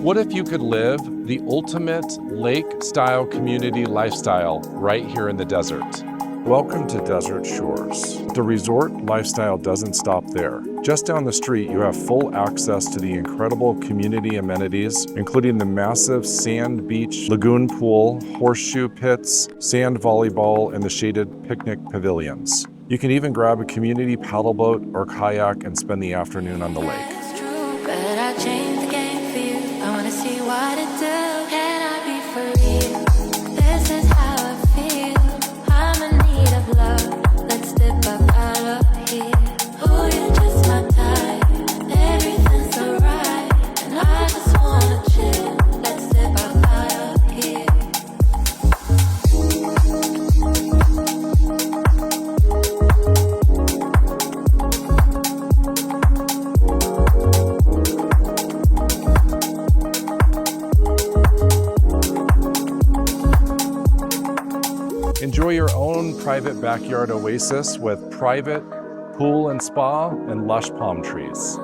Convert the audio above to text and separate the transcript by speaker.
Speaker 1: What if you could live the ultimate lake-style community lifestyle right here in the desert?
Speaker 2: Welcome to Desert Shores. The resort lifestyle doesn't stop there. Just down the street, you have full access to the incredible community amenities, including the massive sand beach lagoon pool, horseshoe pits, sand volleyball, and the shaded picnic pavilions. You can even grab a community paddle boat or kayak and spend the afternoon on the lake.
Speaker 3: But I changed the game for you. I wanna see what it do. Can I be for real? This is how I feel. I'm in need of love. Let's step up out of here. Oh, you're just my type. Everything's alright, and I just wanna chill. Let's step up out of here.
Speaker 1: Enjoy your own private backyard oasis with private pool and spa and lush palm trees.